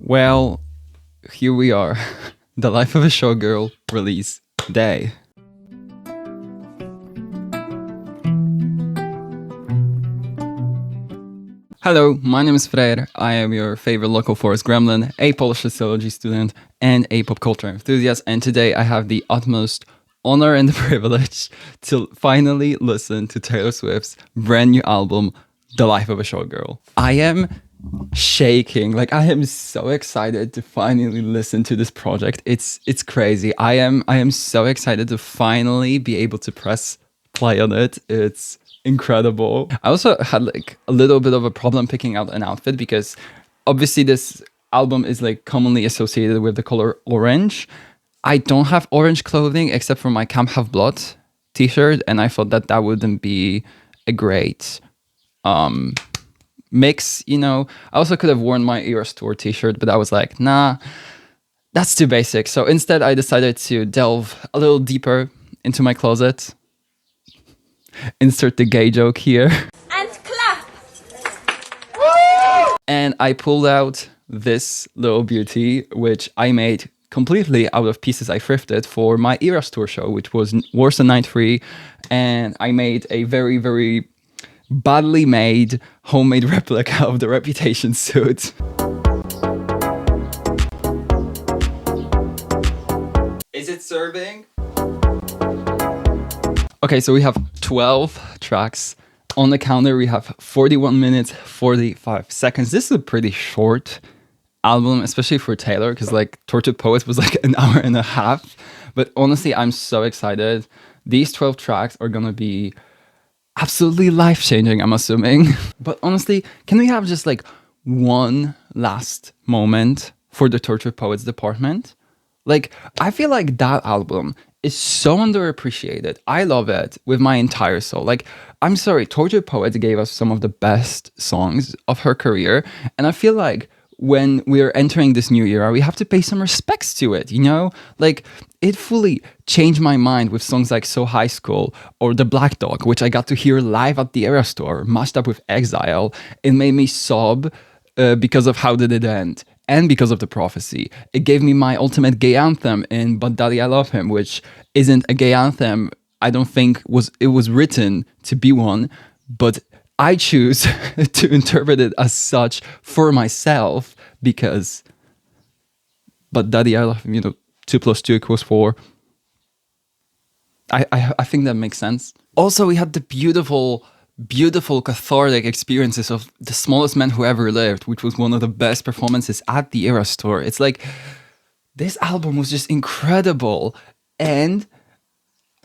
Well, here we are. The Life of a Showgirl release day. Hello, my name is Freyr. I am your favorite local forest gremlin, a Polish sociology student, and a pop culture enthusiast. And today I have the utmost honor and the privilege to finally listen to Taylor Swift's brand new album, The Life of a Showgirl. I am shaking. Like, I am so excited to finally listen to this project. It's crazy. I am so excited to finally be able to press play on it. It's incredible. I also had like a little bit of a problem picking out an outfit because obviously this album is like commonly associated with the color orange. I don't have orange clothing except for my Camp Have Blood t-shirt, and I thought that wouldn't be a great mix, you know. I also could have worn my Eras Tour t-shirt, but I was like, nah, that's too basic. So instead I decided to delve a little deeper into my closet. Insert the gay joke here. And clap! And I pulled out this little beauty, which I made completely out of pieces I thrifted for my Eras Tour show, which was Warsaw Night 3. And I made a very, very badly made homemade replica of the Reputation suit. Is it serving? Okay, so we have 12 tracks. On the counter, we have 41 minutes, 45 seconds. This is a pretty short album, especially for Taylor, because like Tortured Poets was like an hour and a half. But honestly, I'm so excited. These 12 tracks are gonna be absolutely life-changing, I'm assuming. But honestly, can we have just like one last moment for the Tortured Poets department? Like, I feel like that album is so underappreciated. I love it with my entire soul. Like, I'm sorry, Tortured Poets gave us some of the best songs of her career. And I feel like when we're entering this new era, we have to pay some respects to it, you know? Like, it fully changed my mind with songs like So High School or The Black Dog, which I got to hear live at the Eras Tour, mashed up with Exile. It made me sob because of How Did It End? And because of The Prophecy. It gave me my ultimate gay anthem in But Daddy I Love Him, which isn't a gay anthem. I don't think it was written to be one, but I choose to interpret it as such for myself because But Daddy I Love Him, you know, 2 + 2 = 4. I think that makes sense. Also, we had the beautiful cathartic experiences of The Smallest Man Who Ever Lived, which was one of the best performances at the Eras Tour. It's like, this album was just incredible, and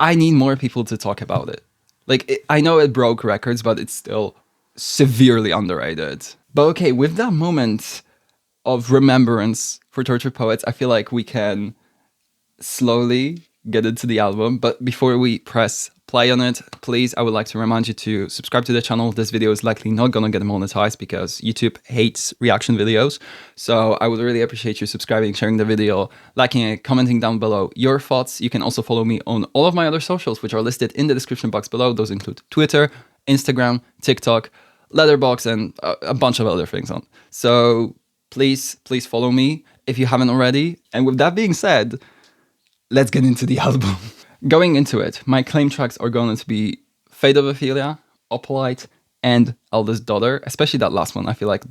I need more people to talk about it. Like, I know it broke records, but it's still severely underrated. But okay, with that moment of remembrance for Tortured Poets, I feel like we can slowly get into the album. But before we press play on it, please, I would like to remind you to subscribe to the channel. This video is likely not gonna get monetized because YouTube hates reaction videos. So I would really appreciate you subscribing, sharing the video, liking it, commenting down below your thoughts. You can also follow me on all of my other socials, which are listed in the description box below. Those include Twitter, Instagram, TikTok, Letterboxd, and a bunch of other things on. So please follow me if you haven't already. And with that being said, let's get into the album. Going into it, my claim tracks are going to be Fate of Ophelia, Opalite, and Eldest Daughter. Especially that last one. I feel like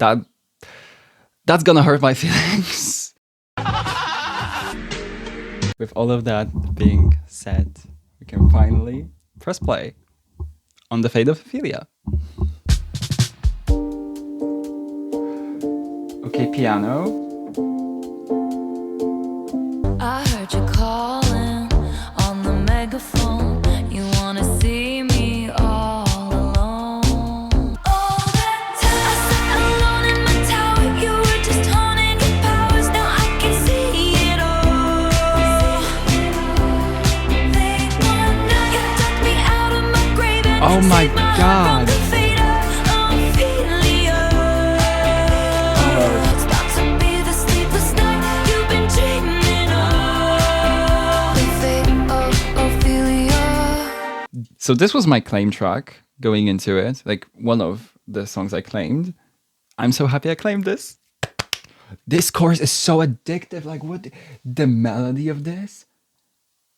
that's gonna hurt my feelings. With all of that being said, we can finally press play on the Fate of Ophelia. Okay, piano. I heard you calling on the megaphone. You wanna see me all alone. All that time I sat alone in my tower. You were just honing your powers. Now I can see it all. They wanna, you took me out of my grave and Oh my God. So this was my claim track going into it, like one of the songs I claimed. I'm so happy I claimed this. This chorus is so addictive. Like, what the melody of this?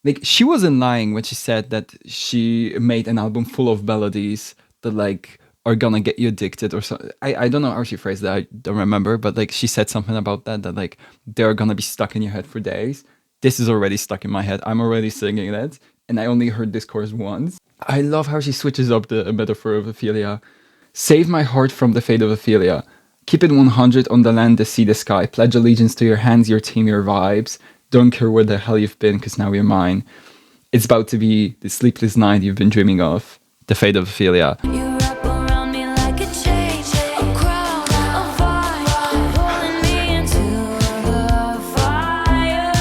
Like, she wasn't lying when she said that she made an album full of melodies that like are gonna get you addicted or something. I don't know how she phrased that. I don't remember, but like she said something about that like they're gonna be stuck in your head for days. This is already stuck in my head. I'm already singing it, and I only heard this chorus once. I love how she switches up the metaphor of Ophelia. Save my heart from the fate of Ophelia. Keep it 100 on the land, the sea, the sky. Pledge allegiance to your hands, your team, your vibes. Don't care where the hell you've been, because now you're mine. It's about to be the sleepless night you've been dreaming of. The fate of Ophelia. You wrap around me like a chain, a crown, a vibe, pulling me into the fire.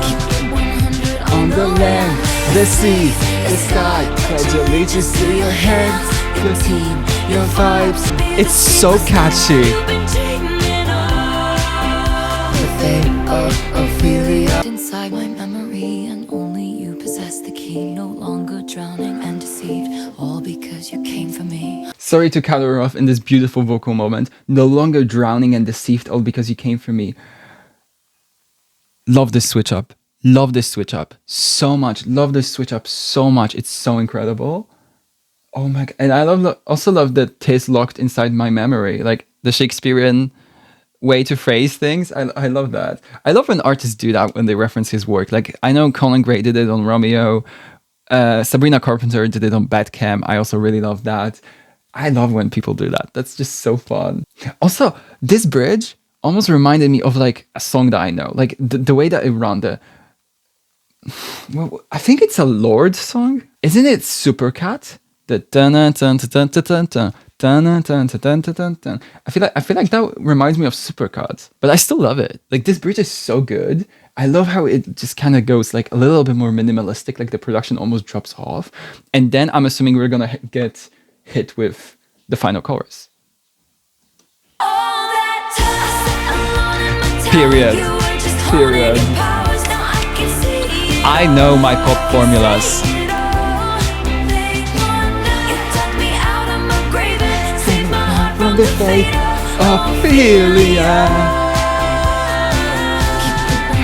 Keep it 100 On the land, the sea, the sky. Pledge allegiance to your hands, your team, your vibes. It's so catchy. You've been dreaming of The fate of Ophelia. inside my memory, and only you possess the key. No longer drowning and deceived, all because you came for me. Sorry to cut her off in this beautiful vocal moment. No longer drowning and deceived, all because you came for me. Love this switch up. Love this switch up so much. Love this switch up so much. It's so incredible. Oh my god. And I also love that "tis locked inside my memory." Like the Shakespearean way to phrase things. I love that. I love when artists do that when they reference his work. Like I know Colin Gray did it on Romeo. Sabrina Carpenter did it on Batcam. I also really love that. I love when people do that. That's just so fun. Also, this bridge almost reminded me of like a song that I know. Like the way that it ran, well, I think it's a Lorde song. Isn't it Supercat? The dun dun dun dun dun dun dun dun dun dun dun dun. I feel like that reminds me of Supercat, but I still love it. Like this bridge is so good. I love how it just kind of goes like a little bit more minimalistic. Like the production almost drops off, and then I'm assuming we're gonna get hit with the final chorus. All that time, alone in my town, Period. you were just Period. holding your powers. Now I can see it I know my pop formulas. all. You dug me out of my grave and saved my heart from the fate of Ophelia.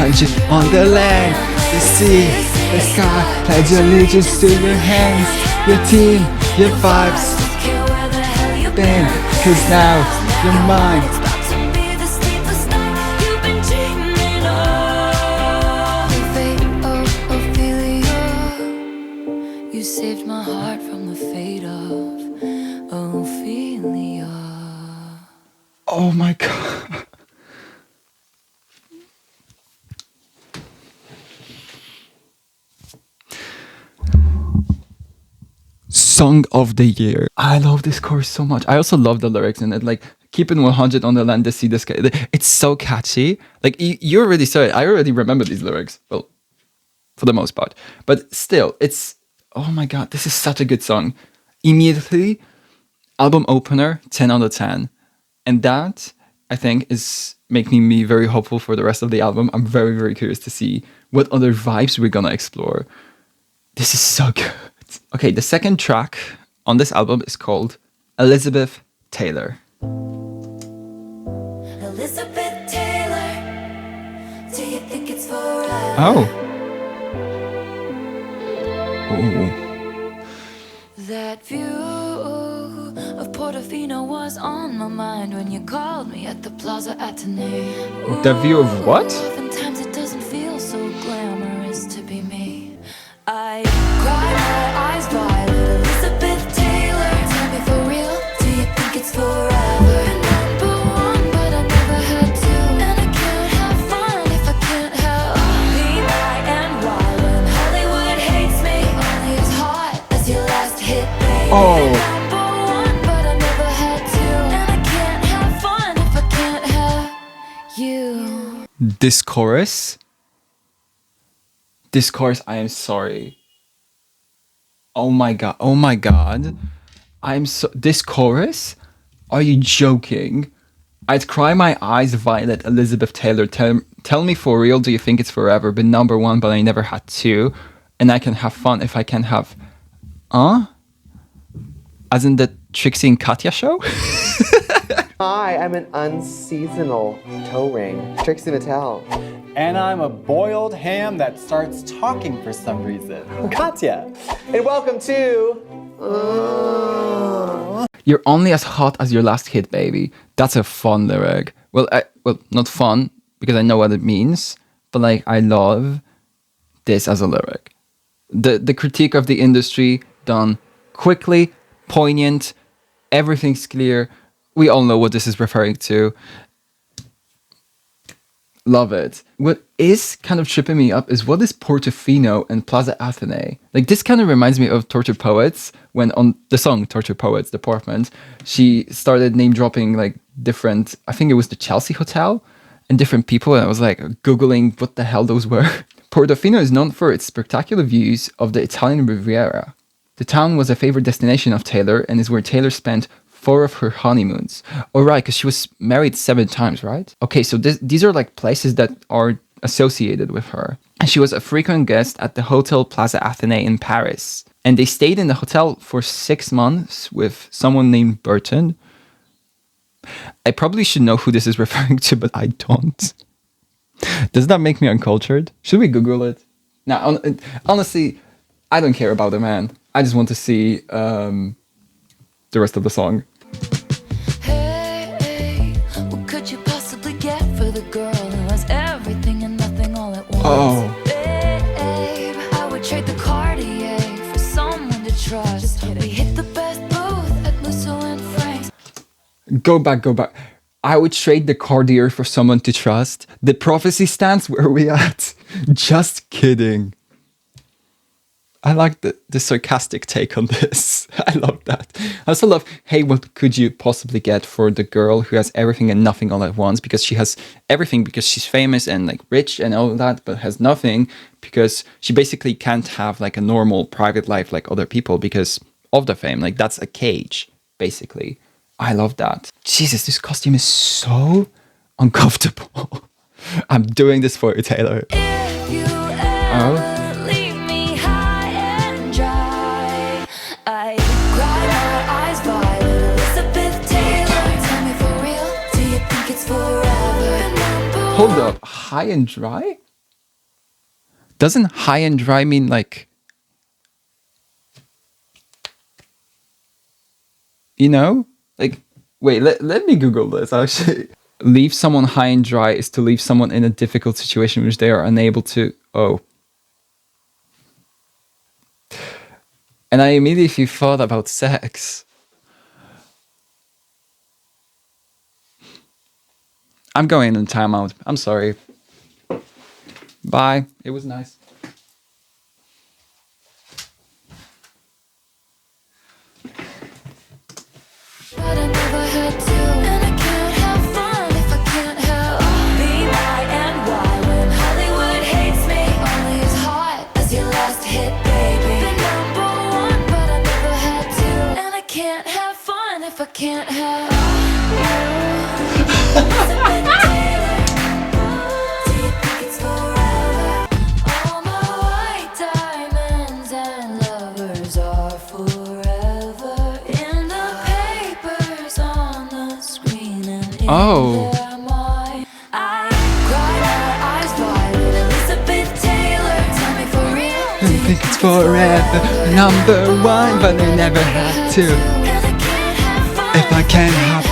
100 on the land, the sea, the sky. Pledge allegiance to your hands, your team, your vibes. Don't care where the hell you've Been, been, 'cause now you're mine. it's about to be the sleepless night you've been dreaming of. The fate of Ophelia. You saved my heart from the fate of Ophelia. Oh my god. Song of the year. I love this chorus so much. I also love the lyrics in it. Like, keeping 100 on the land, the sea, the sky. It's so catchy. Like, you already saw it. I already remember these lyrics. Well, for the most part. But still, it's... Oh my god, this is such a good song. Immediately, album opener, 10 out of 10. And that, I think, is making me very hopeful for the rest of the album. I'm very, very curious to see what other vibes we're gonna explore. This is so good. Okay, the second track on this album is called Elizabeth Taylor. Elizabeth Taylor, do you think it's forever? Oh. Ooh. That view of Portofino was on my mind when you called me at the Plaza Athénée. The view of what? Oftentimes it doesn't feel so glamorous to be me. I cry my eyes violet. Elizabeth Taylor, tell me for real, do you think it's forever? Number one, but I never had to, and I can't have fun if I can't have me, my, and why. When Hollywood hates me, only as hot as your last hit, baby. Oh. Number one, but I never had to, and I can't have fun if I can't have you. This chorus, I am sorry. Oh my god. This chorus? Are you joking? I'd cry my eyes violet, Elizabeth Taylor. Tell me for real, do you think it's forever? Been number one, but I never had two. And I can have fun if I can have... As in the Trixie and Katya show? Hi, I'm an unseasonal toe ring, Trixie Mattel. And I'm a boiled ham that starts talking for some reason, Katya. And welcome to... You're only as hot as your last hit, baby. That's a fun lyric. Well, not fun, because I know what it means, but like, I love this as a lyric. The critique of the industry done quickly, poignant, everything's clear. We all know what this is referring to. Love it. What is kind of tripping me up is what is Portofino and Plaza Athénée? Like, this kind of reminds me of Tortured Poets, when on the song Tortured Poets, Department, she started name dropping like different, I think it was the Chelsea Hotel and different people. And I was like Googling what the hell those were. Portofino is known for its spectacular views of the Italian Riviera. The town was a favorite destination of Taylor and is where Taylor spent 4 of her honeymoons. Oh, right, because she was married 7 times, right? Okay, so these are like places that are associated with her. And she was a frequent guest at the Hotel Plaza Athénée in Paris. And they stayed in the hotel for 6 months with someone named Burton. I probably should know who this is referring to, but I don't. Does that make me uncultured? Should we Google it? Now, honestly, I don't care about the man. I just want to see the rest of the song. Hey, what could you possibly get for the girl who has everything and nothing all at once? Oh. Babe, I would trade the Cartier for someone to trust. We hit the best booth at Musso and Frank's. Go back. I would trade the Cartier for someone to trust. The prophecy stance, where are we at? Just kidding. I like the sarcastic take on this. I love that. I also love, hey, what could you possibly get for the girl who has everything and nothing all at once? Because she has everything because she's famous and like rich and all that, but has nothing because she basically can't have like a normal private life like other people because of the fame. Like, that's a cage, basically. I love that. Jesus, this costume is so uncomfortable. I'm doing this for you, Taylor. If you ever leave me high and dry, I cry my eyes violet. Elizabeth Taylor, tell me for real, do you think it's forever? Hold up, high and dry? Doesn't high and dry mean like, you know? Like, wait, let me Google this actually. Leave someone high and dry is to leave someone in a difficult situation which they are unable to... Oh. And I immediately thought about sex. I'm going in timeout. I'm sorry. Bye. It was nice. But I never had to, and I can't have fun if I can't have be my and why when Hollywood hates me. Only as hot as your last hit, baby. The number one, but I never had to, and I can't have fun if I can't have you. Elizabeth Taylor, do you think it's forever? All my white diamonds and lovers are forever in the papers, on the screen, and in Oh. their mind. I cry my eyes violet. Elizabeth Taylor, tell me for real, do you Think it's forever. Number one, but they never had to. and I can't have fun If I can't have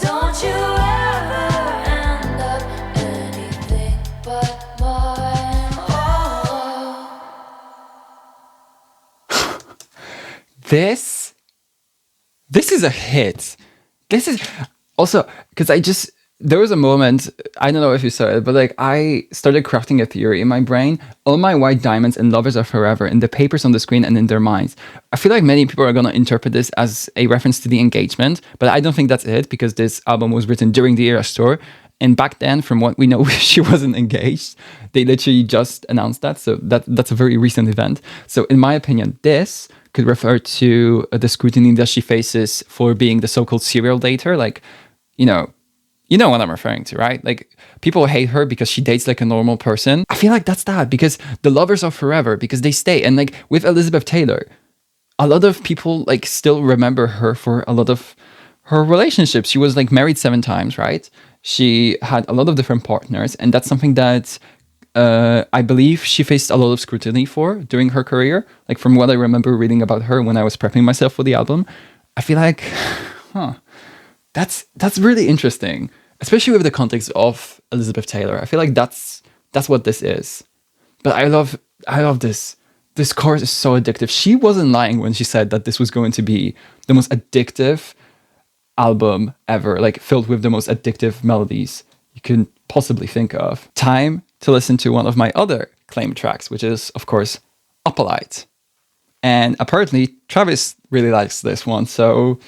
don't you ever end up anything but mine. Oh. This is a hit. This is also because there was a moment, I don't know if you saw it, but like I started crafting a theory in my brain. All my white diamonds and lovers are forever in the papers on the screen and in their minds. I feel like many people are going to interpret this as a reference to the engagement, but I don't think that's it because this album was written during the Eras tour. And back then, from what we know, she wasn't engaged. They literally just announced that. So that's a very recent event. So in my opinion, this could refer to the scrutiny that she faces for being the so-called serial dater. Like, you know what I'm referring to, right? Like, people hate her because she dates like a normal person. I feel like that's that because the lovers are forever because they stay. And like with Elizabeth Taylor, a lot of people like still remember her for a lot of her relationships. She was like married 7 times, right? She had a lot of different partners, and that's something that I believe she faced a lot of scrutiny for during her career. Like from what I remember reading about her when I was prepping myself for the album, I feel like, that's really interesting, especially with the context of Elizabeth Taylor. I feel like that's what this is. But I love this. This chorus is so addictive. She wasn't lying when she said that this was going to be the most addictive album ever, like filled with the most addictive melodies you can possibly think of. Time to listen to one of my other claimed tracks, which is, of course, Opalite. And apparently, Travis really likes this one, so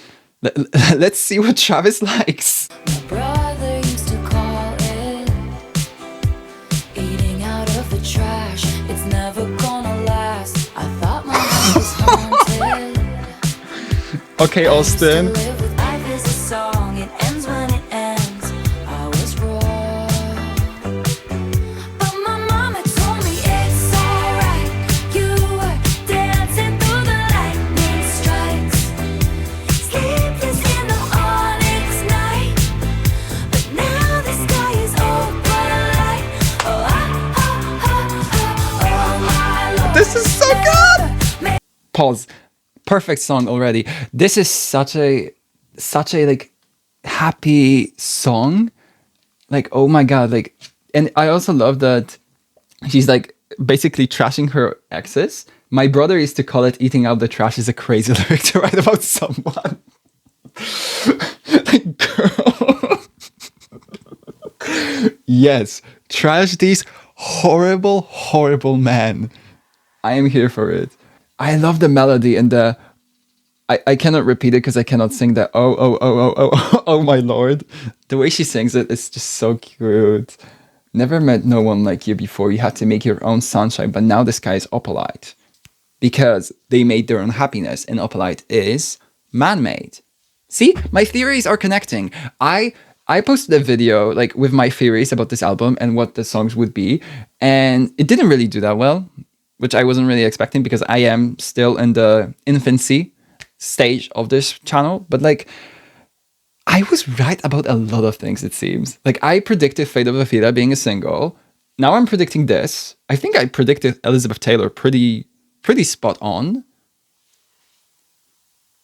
let's see what Travis likes. Brother used to call it eating out of the trash. It's never gonna last. I thought my house was haunted. Okay, Austin. Live with life is a song. It ends when it ends. I was wrong. But my mama told me it's alright. You were dancing through the lightning strikes. Sleepless in the onyx night. But now the sky is Opalite. Oh, my Lord. This is so good! Pause. Perfect song already. This is such a like happy song. Like, oh my god, like, and I also love that she's like basically trashing her exes. My brother used to call it eating out the trash is a crazy lyric to write about someone. Like, girl. Yes, trash these horrible men. I am here for it. I love the melody and I cannot repeat it because I cannot sing that oh my lord. The way she sings it is just so cute. Never met no one like you before. You had to make your own sunshine, but now the sky is Opalite. Because they made their own happiness, and Opalite is man-made. See, my theories are connecting. I posted a video like with my theories about this album and what the songs would be, and it didn't really do that well, which I wasn't really expecting because I am still in the infancy stage of this channel. But like, I was right about a lot of things, it seems. Like, I predicted Fate of Ophelia being a single. Now I'm predicting this. I think I predicted Elizabeth Taylor pretty spot on.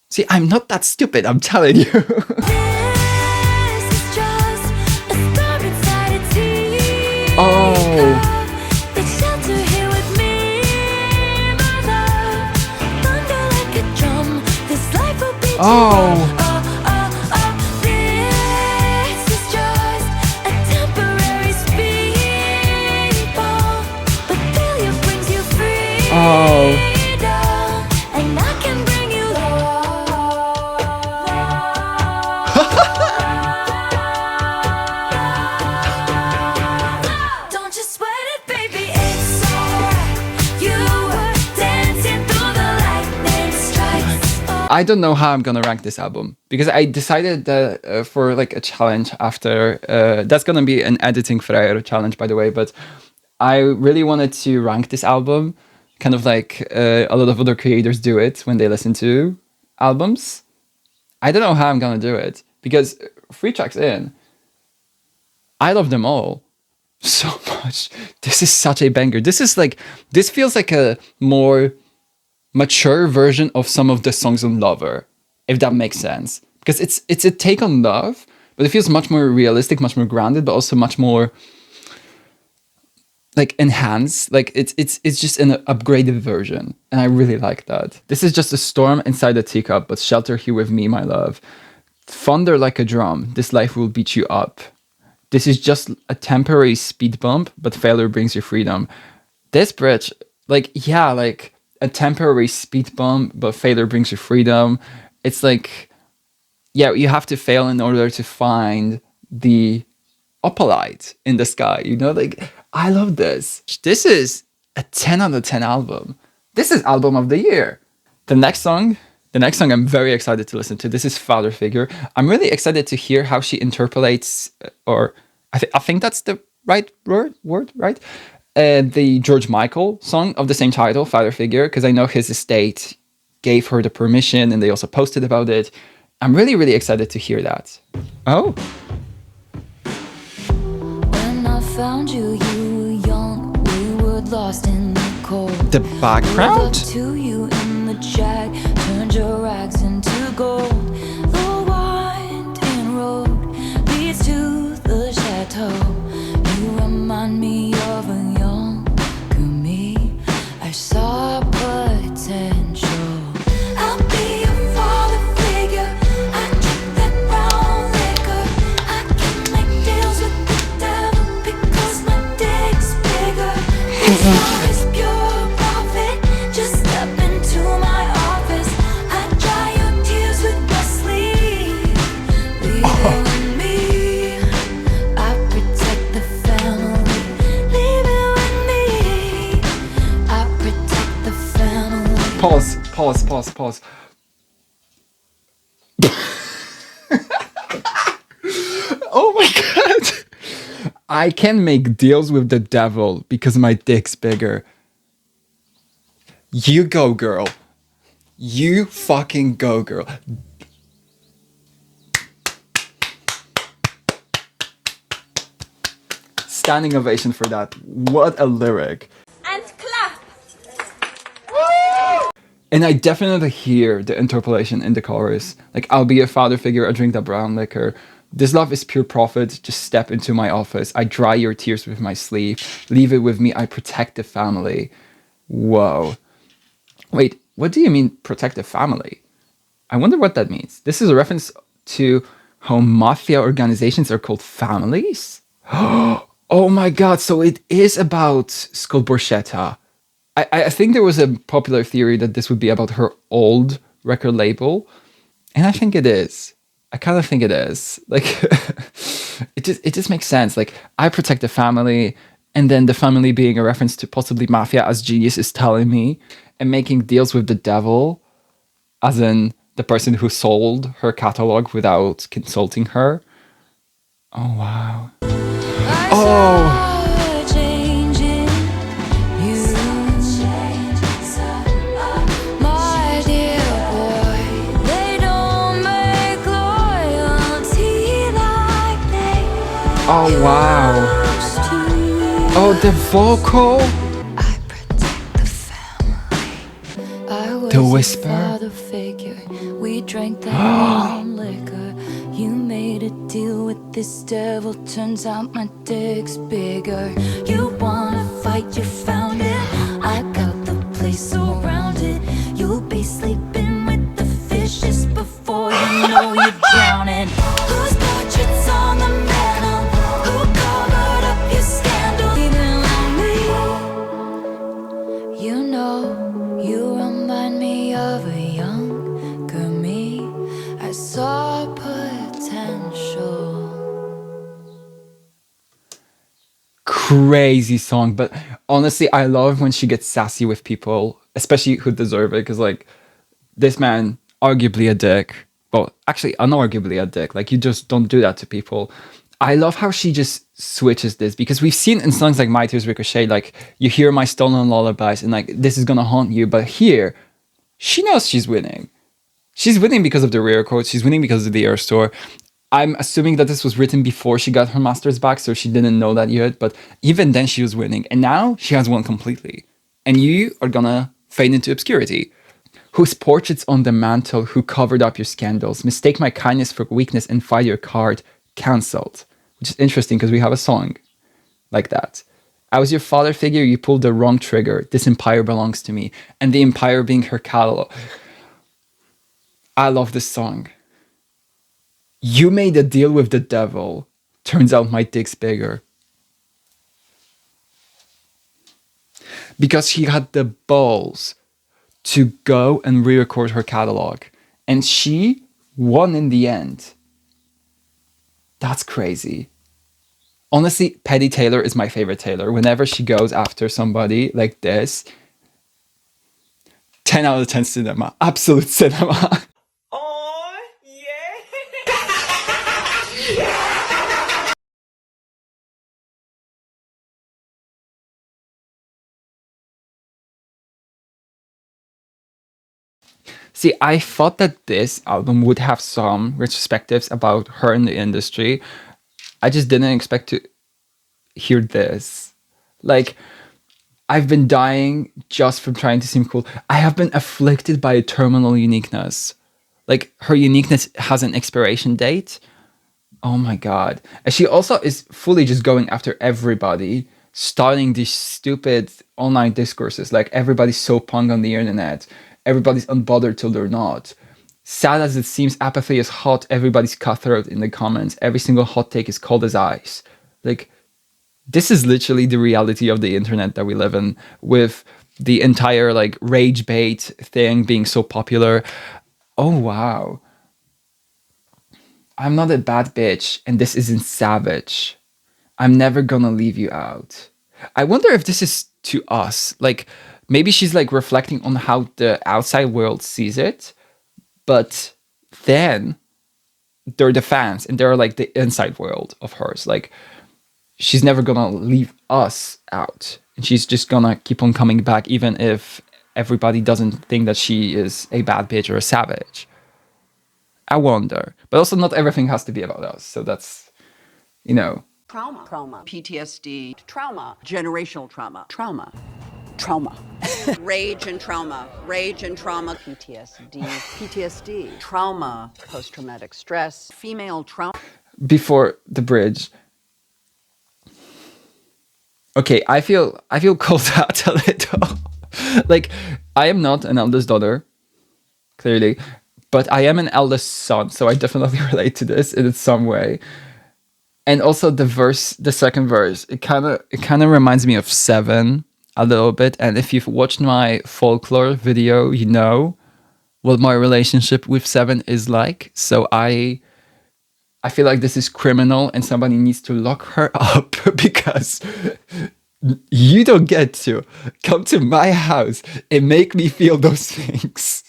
See, I'm not that stupid, I'm telling you. This is just a star inside a teacup. Oh. Take shelter here with me, my love. Thunder like a drum. This life will beat you Oh. up. This is just a temporary speed bump, but failure brings you freedom. Oh. And I can bring you love. Don't you sweat it, baby, it's alright. You were dancing through the lightning strikes. I don't know how I'm gonna rank this album because I decided that for like a challenge after that's gonna be an editing freyr challenge, by the way, but I really wanted to rank this album kind of like a lot of other creators do it when they listen to albums. I don't know how I'm gonna do it because 3 tracks in, I love them all so much. This is such a banger. This feels like a more mature version of some of the songs on Lover, if that makes sense. Because it's a take on love, but it feels much more realistic, much more grounded, but also much more like enhanced. Like it's just an upgraded version, and I really like that. This is just a storm inside a teacup, but shelter here with me, my love. Thunder like a drum, this life will beat you up. This is just a temporary speed bump, but failure brings you freedom. This bridge, like, yeah, like a temporary speed bump, but failure brings you freedom. It's like, yeah, you have to fail in order to find the Opalite in the sky, you know? Like, I love this. This is a 10 out of 10 album. This is album of the year. The next song I'm very excited to listen to. This is Father Figure. I'm really excited to hear how she interpolates, or I think that's the right word, right? The George Michael song of the same title, Father Figure, because I know his estate gave her the permission and they also posted about it. I'm really, really excited to hear that. Oh, When I found you, you were young. We were lost in the cold. the Lived up background? to you in the jack. Turned your rags into gold. The winding road leads to the chateau. You remind me of a younger me. I saw potential. I'll be your father figure. I drink that brown liquor. I can make deals with the devil because my dick's bigger. This love is pure profit. Just step into my office. I dry your tears with my sleeve. Leave it with me. I protect the family. Leave it with me. I protect the family. Pause. Oh my god. I can make deals with the devil because my dick's bigger. You go, girl. You fucking go, girl. Standing ovation for that. What a lyric. And clap. And I definitely hear the interpolation in the chorus. Like, I'll be a father figure, I drink that brown liquor. This love is pure profit, just step into my office. I dry your tears with my sleeve. Leave it with me, I protect the family. Whoa. Wait, what do you mean protect the family? I wonder what that means. This is a reference to how mafia organizations are called families? Oh my god, so it is about Skull Borchetta. I think there was a popular theory that this would be about her old record label, and I think it is. I kind of think it is. Like, it just makes sense. Like, I protect the family, and then the family being a reference to possibly mafia, as Genius is telling me, and making deals with the devil, as in the person who sold her catalog without consulting her. Oh wow. Oh. Oh wow. Oh, the vocal. I protect the family. I was The your whisper. father figure. We drank that brown liquor. You made a deal with this devil. Turns out my dick's bigger. You wanna fight, you found it. I got the place surrounded. You'll be sleeping with the fishes before you know you're drowning. Whose portraits on the mantle? Who covered up your scandal? Even on me. You know, you remind me of a younger me. I saw potential. Crazy song, but honestly, I love when she gets sassy with people, especially who deserve it, because like this man, arguably a dick, well, actually unarguably a dick. Like, you just don't do that to people. I love how she just switches this, because we've seen in songs like My Tears Ricochet, like, you hear my stolen lullabies and like this is gonna haunt you, but here she knows she's winning. She's winning because of the rare chords. She's winning because of the air store. I'm assuming that this was written before she got her master's back, so she didn't know that yet. But even then, she was winning. And now she has won completely. And you are gonna fade into obscurity. Whose portraits on the mantle, who covered up your scandals, mistake my kindness for weakness and fight your card, cancelled. Which is interesting because we have a song like that. I was your father figure, you pulled the wrong trigger. This empire belongs to me. And the empire being her catalog. I love this song. You made a deal with the devil. Turns out my dick's bigger. Because she had the balls to go and re-record her catalog. And she won in the end. That's crazy. Honestly, Petty Taylor is my favorite Taylor. Whenever she goes after somebody like this, 10 out of 10 cinema. Absolute cinema. See, I thought that this album would have some retrospectives about her in the industry. I just didn't expect to hear this. Like, I've been dying just from trying to seem cool. I have been afflicted by a terminal uniqueness. Like, her uniqueness has an expiration date. Oh my god. And she also is fully just going after everybody, starting these stupid online discourses. Like, everybody's so punk on the internet. Everybody's unbothered till they're not. Sad as it seems, apathy is hot. Everybody's cutthroat in the comments. Every single hot take is cold as ice. Like, this is literally the reality of the internet that we live in, with the entire like rage bait thing being so popular. Oh wow. I'm not a bad bitch, and this isn't savage. I'm never gonna leave you out. I wonder if this is to us. Like, maybe she's like reflecting on how the outside world sees it, but then they're the fans and they're like the inside world of hers. Like, she's never gonna leave us out. And she's just gonna keep on coming back, even if everybody doesn't think that she is a bad bitch or a savage. I wonder. But also, not everything has to be about us. So that's, you know. Trauma. PTSD. Trauma. Generational trauma. Trauma. Rage and trauma. PTSD. Trauma. Post-traumatic stress. Female trauma. Before the bridge. Okay, I feel called out a little. Like, I am not an eldest daughter, clearly, but I am an eldest son, so I definitely relate to this in some way. And also the second verse, it kind of reminds me of Seven a little bit. And if you've watched my folklore video, you know what my relationship with Seven is like. So I feel like this is criminal and somebody needs to lock her up, because you don't get to come to my house and make me feel those things.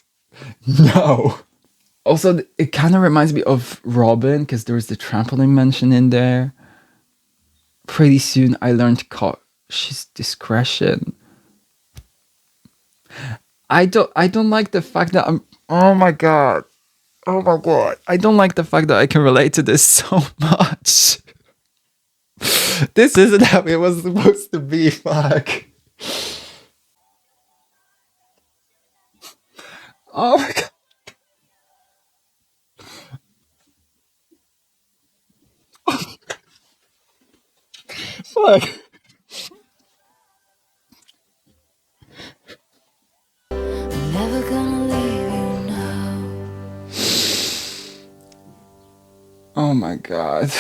No. Also, it kind of reminds me of Robin, because there was the trampoline mention in there. Pretty soon I learned cautious discretion. I don't like the fact that oh my god. I don't like the fact that I can relate to this so much. This isn't how it was supposed to be, fuck. Oh my god. Fuck. Never gonna leave you now. Oh my god.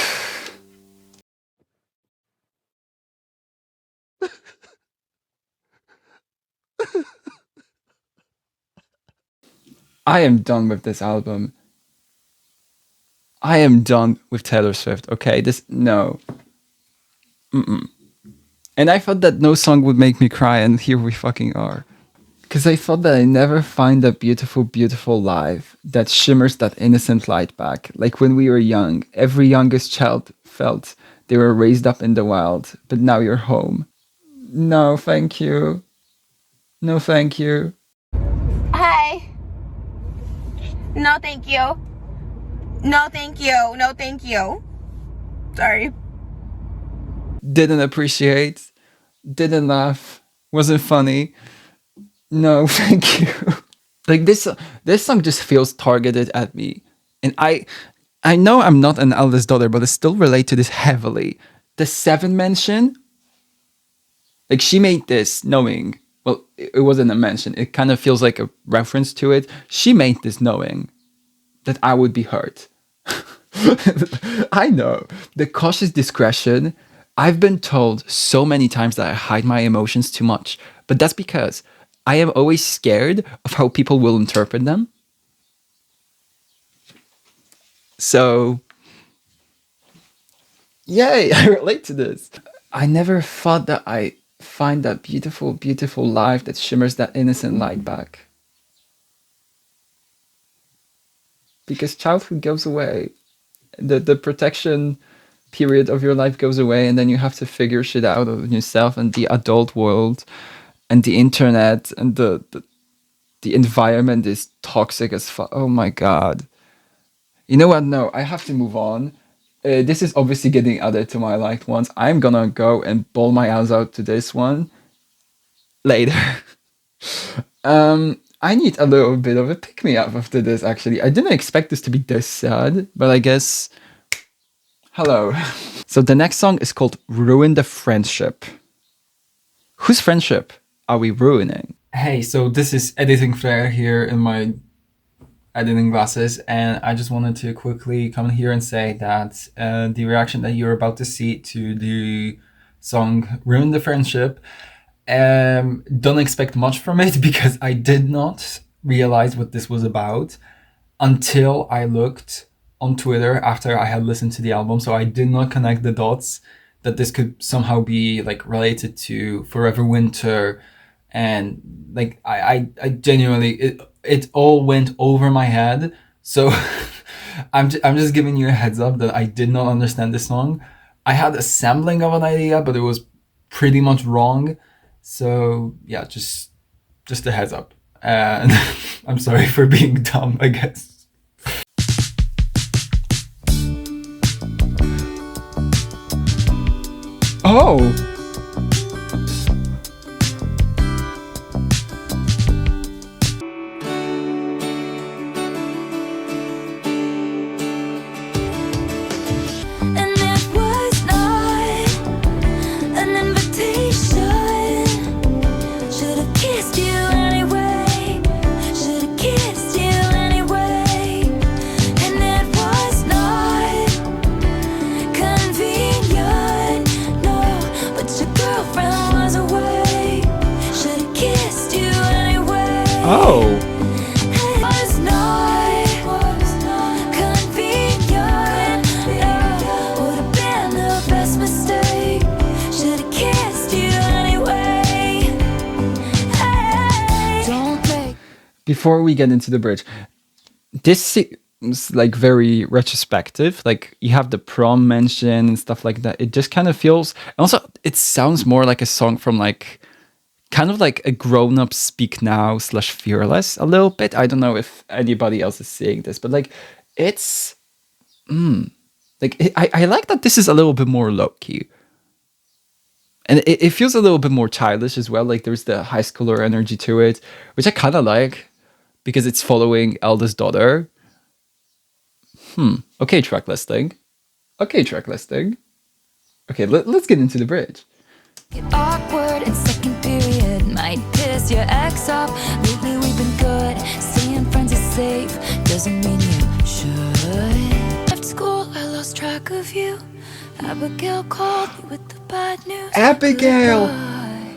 I am done with this album. I am done with Taylor Swift, okay? No. And I thought that no song would make me cry, and here we fucking are. Because I thought that I never find that beautiful, beautiful life that shimmers that innocent light back. Like when we were young, every youngest child felt they were raised up in the wild, but now you're home. No, thank you. No, thank you. Hi. No, thank you. No, thank you. No, thank you. Sorry. Didn't appreciate. Didn't laugh. Wasn't funny. No, thank you. Like this song just feels targeted at me. And I know I'm not an eldest daughter, but I still relate to this heavily. The Seven mention, like she made this knowing, well, it wasn't a mention. It kind of feels like a reference to it. She made this knowing that I would be hurt. I know. The cautious discretion, I've been told so many times that I hide my emotions too much, but that's because I am always scared of how people will interpret them. So, yay, I relate to this. I never thought that I find that beautiful, beautiful life that shimmers that innocent light back. Because childhood goes away. The protection period of your life goes away, and then you have to figure shit out of yourself and the adult world and the internet and the The environment is toxic as fuck. Oh my god. You know what? No, I have to move on. This is obviously getting added to my liked ones. I'm gonna go and bawl my eyes out to this one later. I need a little bit of a pick me up after this, actually. I didn't expect this to be this sad, but I guess. Hello. So the next song is called Ruin the Friendship. Whose friendship are we ruining? Hey, so this is Editing Freyr here in my editing glasses, and I just wanted to quickly come here and say that the reaction that you're about to see to the song Ruin the Friendship, don't expect much from it because I did not realize what this was about until I looked on Twitter after I had listened to the album. So I did not connect the dots that this could somehow be like related to Forever Winter, and like I genuinely it all went over my head. So I'm just giving you a heads up that I did not understand this song. I had a sampling of an idea, but it was pretty much wrong. So yeah, just a heads up. And I'm sorry for being dumb, I guess. Oh! And it was not an invitation. Should've kissed you anyway. Should've kissed you anyway. And it was not convenient, no. But your girlfriend was away. Should've kissed you anyway. Oh! It was not convenient, no. Would've been the best mistake. Should've kissed you anyway. Hey. Don't make Before we get into the bridge, this seems like very retrospective. Like you have the prom mention and stuff like that. It just kind of feels. Also, it sounds more like a song from like, kind of like a grown-up Speak Now / Fearless a little bit. I don't know if anybody else is seeing this, but like it's, I like that this is a little bit more low key. And it feels a little bit more childish as well. Like there's the high schooler energy to it, which I kind of like because it's following Eldest Daughter. Okay, track listing. Okay, track listing. Okay, let's get into the bridge. it awkward in second period. Might piss your ex off. Lately we've been good. Staying friends is safe. Doesn't mean you should. Left school, I lost track of you. Abigail called me with the bad news. Abigail! Goodbye.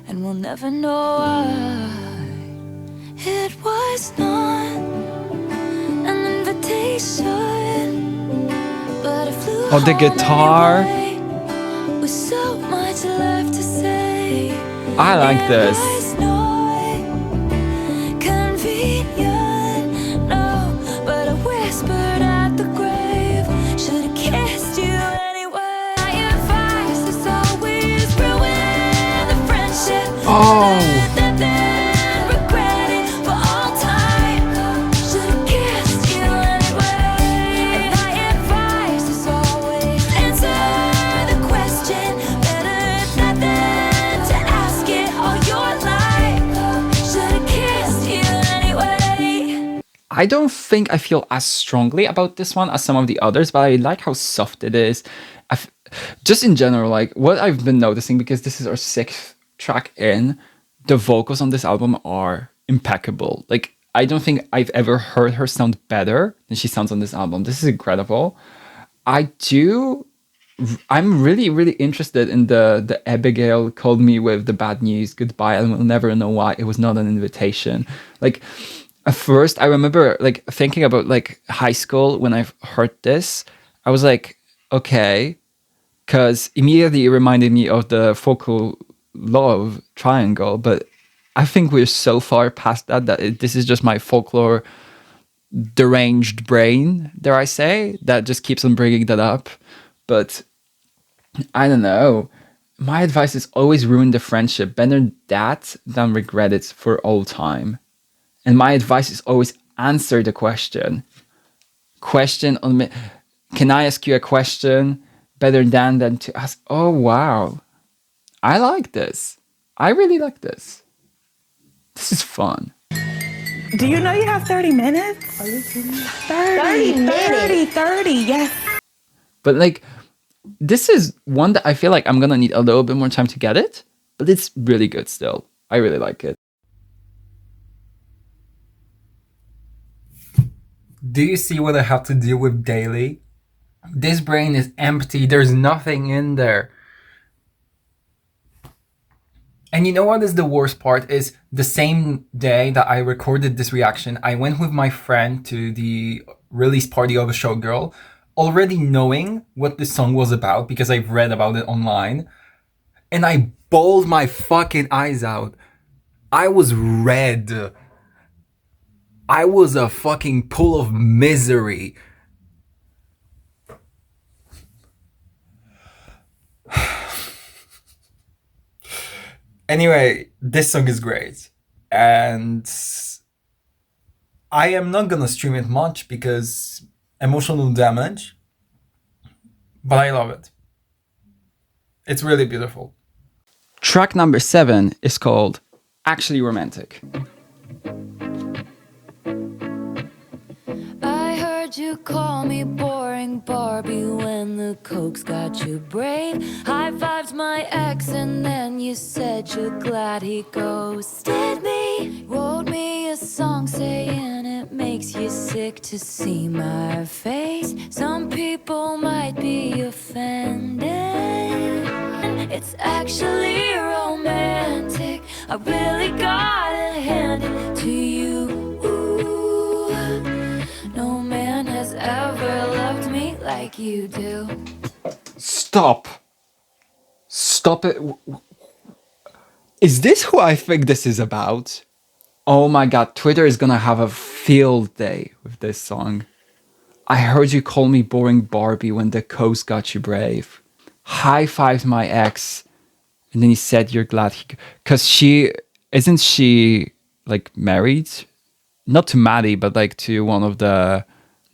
And we'll never know why. It was not an invitation, but I flew Oh, the home guitar. anyway, with so much left to say. I like this. It was not convenient, no, but I whispered at the grave. Should've kissed you anyway. My advice is always ruin the friendship. Oh. Rather than regret it for all time. Should've kissed you anyway. And my advice is always answer the question. Better not than to ask it all your life. Should've kissed you anyway. I don't think I feel as strongly about this one as some of the others, but I like how soft it is. Just in general, like what I've been noticing, because this is our 6th track in, the vocals on this album are impeccable. Like I don't think I've ever heard her sound better than she sounds on this album. This is incredible. I'm really, really interested in the Abigail called me with the bad news, goodbye, and we'll never know why. It was not an invitation. Like at first I remember like thinking about like high school when I heard this. I was like, okay, because immediately it reminded me of the focal love triangle, but I think we're so far past that this is just my folklore deranged brain, dare I say, that just keeps on bringing that up. But I don't know. My advice is always ruin the friendship. Better that than regret it for all time. And my advice is always answer the question. Question on me. Can I ask you a question? Better than to ask, oh wow, I like this. I really like this. This is fun. Do you know you have 30 minutes? Are you kidding me? 30, yes. But like, this is one that I feel like I'm gonna need a little bit more time to get it, but it's really good still. I really like it. Do you see what I have to deal with daily? This brain is empty. There's nothing in there. And you know what is the worst part is the same day that I recorded this reaction, I went with my friend to the release party of a Showgirl, already knowing what this song was about because I've read about it online. And I bawled my fucking eyes out. I was red. I was a fucking pool of misery. Anyway, this song is great. And I am not gonna stream it much because emotional damage. But I love it. It's really beautiful. Track number 7 is called Actually Romantic. I heard you call me boring Barbie when the coke's got you brave. High fived my ex and then you said you're glad he ghosted me. Wrote me a song saying it makes you sick to see my face. Some people might be offended. It's actually romantic. I really gotta hand it to you. No man has ever loved me like you do. Stop. Stop it. Is this who I think this is about? Oh my god, Twitter is gonna have a field day with this song. I heard you call me boring Barbie when the coast got you brave. High-fived my ex, and then he said you're glad he... Because isn't she, like, married? Not to Maddie, but, like, to one of the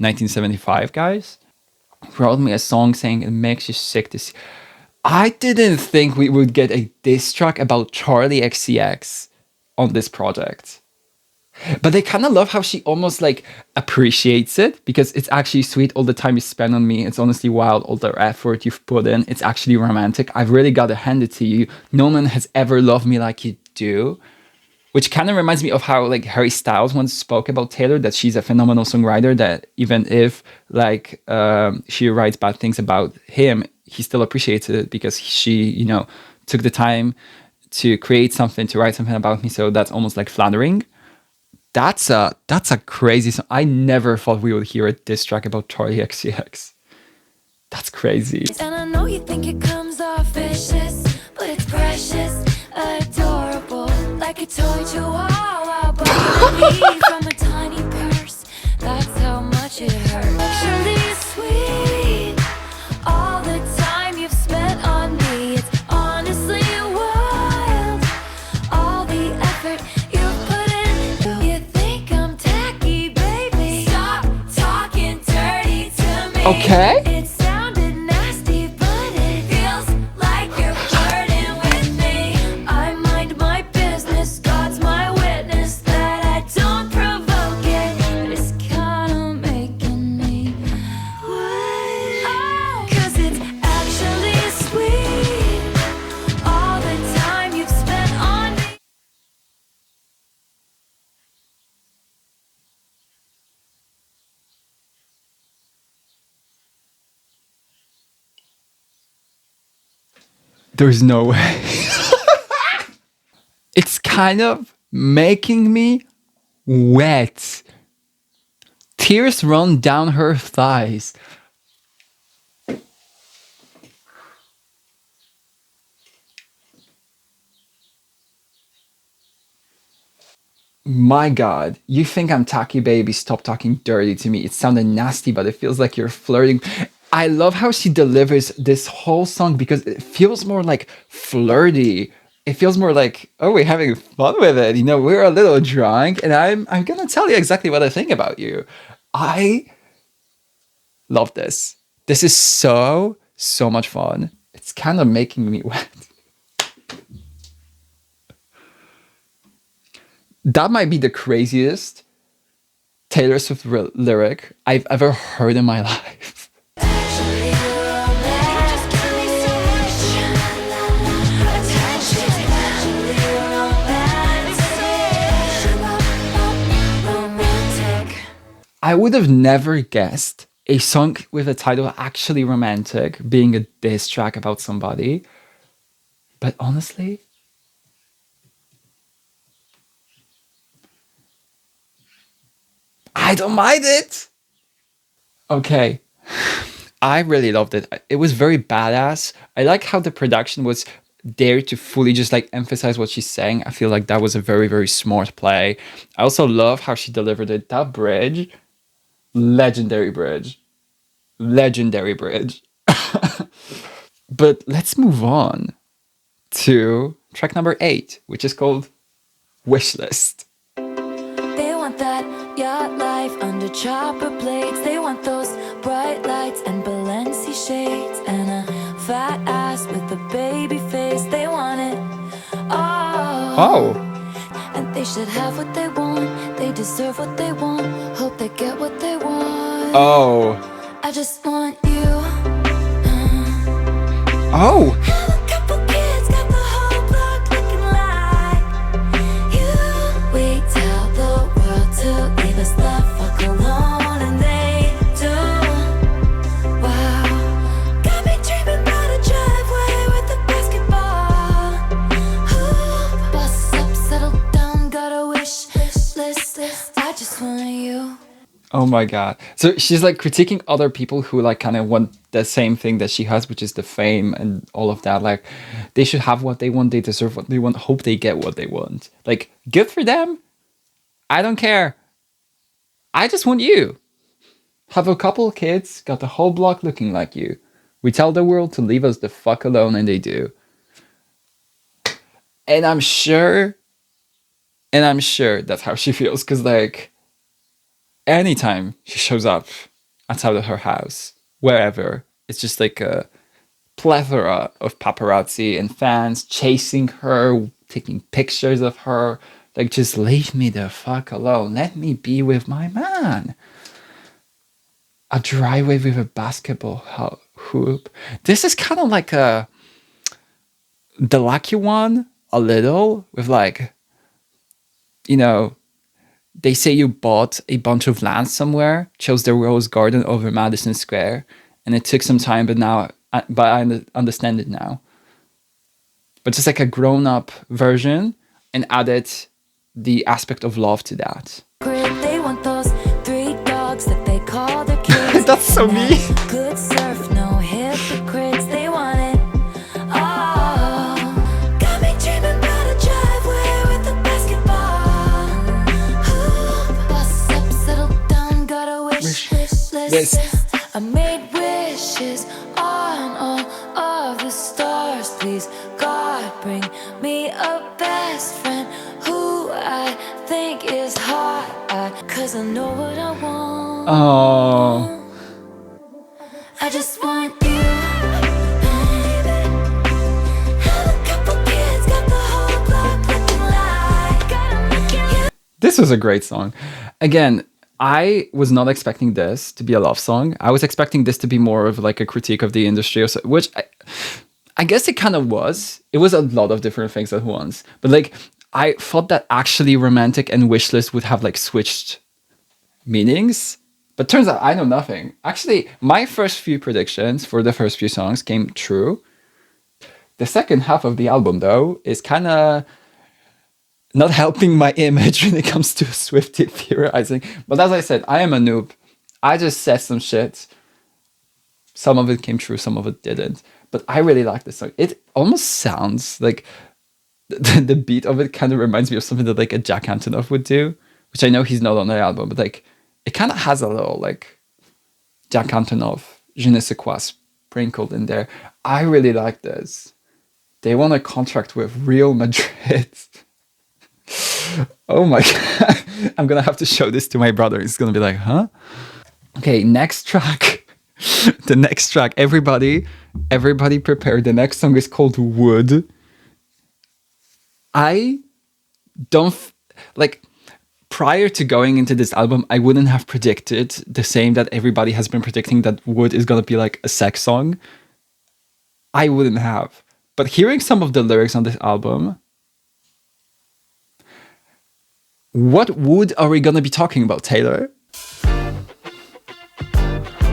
1975 guys. Wrote me a song saying it makes you sick to see... I didn't think we would get a diss track about Charlie XCX on this project. But I kind of love how she almost like appreciates it because it's actually sweet. All the time you spend on me. It's honestly wild. All the effort you've put in. It's actually romantic. I've really got to hand it to you. No man has ever loved me like you do. Which kind of reminds me of how like Harry Styles once spoke about Taylor, that she's a phenomenal songwriter, that even if like she writes bad things about him, he still appreciates it because she, you know, took the time to create something, to write something about me. So that's almost like flattering. That's a crazy song. I never thought we would hear a diss track about Charlie XCX. That's crazy. And I know you think it comes off vicious, but it's precious, adorable, like a toy chihuahua, but from a tiny purse. That's how much it hurts. Actually sweet, all the time you've spent on me. It's honestly wild, all the effort you've put in. You think I'm tacky, baby? Stop talking dirty to me. Okay. It sounded nasty, but it feels like you're flirting with me. I mind my business, God's my witness that I don't provoke it. But it's kinda making me wet. 'Cause it's actually sweet, all the time you've spent on me. There's no way. It's kind of making me wet. Tears run down her thighs. My god, you think I'm tacky, baby? Stop talking dirty to me. It sounded nasty, but it feels like you're flirting. I love how she delivers this whole song because it feels more like flirty. it feels more like, oh, we're having fun with it. You know, we're a little drunk, and I'm gonna tell you exactly what I think about you. I love this. This is so much fun. It's kind of making me wet. That might be the craziest Taylor Swift lyric I've ever heard in my life. I would have never guessed a song with a title actually romantic being a diss track about somebody. But honestly, I don't mind it. Okay. I really loved it. It was very badass. I like how the production was there to fully just like emphasize what she's saying. I feel like that was a very, very smart play. I also love how she delivered it. That bridge, legendary bridge. Legendary bridge. But let's move on to track number 8, which is called Wishlist. They want that yacht life under chopper blades. They want those bright lights and Balenci shades and a fat ass with a baby face. They want it all. And they should have what they want. They deserve what they want. Hope they get what they want. I just want you. Have a couple kids, got the whole block looking like you. We tell the world to leave us the fuck alone, and they do. Wow, got me dreaming about a driveway with a basketball hoop. Bust up, settle down, got a wish list. I just want you. Oh my god. So she's like critiquing other people who like kind of want the same thing that she has, which is the fame and all of that. Like they should have what they want, they deserve what they want, hope they get what they want. Like good for them. I don't care. I just want you. Have a couple of kids, got the whole block looking like you. We tell the world to leave us the fuck alone, and they do. And I'm sure that's how she feels, because like anytime she shows up outside of her house, wherever, it's just like a plethora of paparazzi and fans chasing her, taking pictures of her. Like, just leave me the fuck alone. Let me be with my man. A driveway with a basketball hoop. This is kind of like the lucky one, a little, with like, you know, they say you bought a bunch of land somewhere, chose the Rose Garden over Madison Square, and it took some time, but I understand it now. But just like a grown-up version, and added the aspect of love to that. They want those 3 dogs that they call their kids. That's so me. Good surf, no hypocrites. They want it all. Got me dreaming about a driveway with a basketball hoop. Bust up, settle down, got a wish list. I made wishes on all of the stars. Please, God, bring me a best friend who I think is hot. 'Cause I know what I want. Oh. I just want you, baby. Have a couple kids, got the whole block looking like. Gotta make you. This was a great song. Again, I was not expecting this to be a love song. I was expecting this to be more of like a critique of the industry, or so, which I guess it kind of was. It was a lot of different things at once. But like, I thought that actually romantic and wishlist would have like switched meanings. But turns out I know nothing. Actually, my first few predictions for the first few songs came true. The second half of the album, though, is kind of not helping my image when it comes to Swiftie theorizing. But as I said, I am a noob. I just said some shit. Some of it came true, some of it didn't. But I really like this song. It almost sounds like the beat of it kind of reminds me of something that like a Jack Antonoff would do, which I know he's not on the album, but like it kind of has a little like Jack Antonoff, je ne sais quoi sprinkled in there. I really like this. They won a contract with Real Madrid. Oh my god. I'm gonna have to show this to my brother. He's gonna be like, huh? Okay, next track. The next track. Everybody prepare. The next song is called Wood. I don't like prior to going into this album, I wouldn't have predicted the same that everybody has been predicting, that Wood is gonna be like a sex song. I wouldn't have. But hearing some of the lyrics on this album, what wood are we gonna be talking about, Taylor?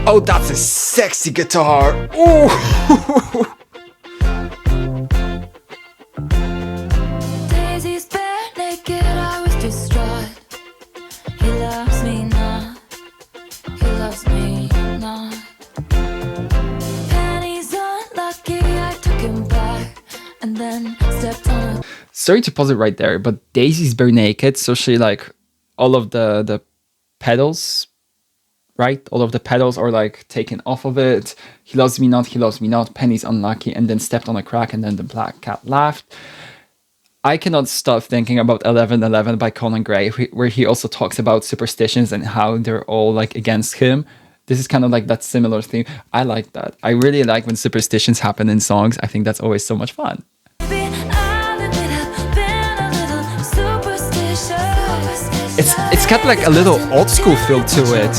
Oh, that's a sexy guitar. Ooh. Daisy's bare naked, I was distraught. He loves me not. He loves me not. Penny's unlucky, I took him back and then stepped on a. Sorry to pause it right there, but Daisy's bare naked, so she like all of the pedals, right? All of the pedals are like taken off of it. He loves me not, he loves me not. Penny's unlucky, and then stepped on a crack, and then the black cat laughed. I cannot stop thinking about 1111 by Conan Gray, where he also talks about superstitions and how they're all like against him. This is kind of like that similar theme. I like that. I really like when superstitions happen in songs. I think that's always so much fun. It's got like a little old school feel to it.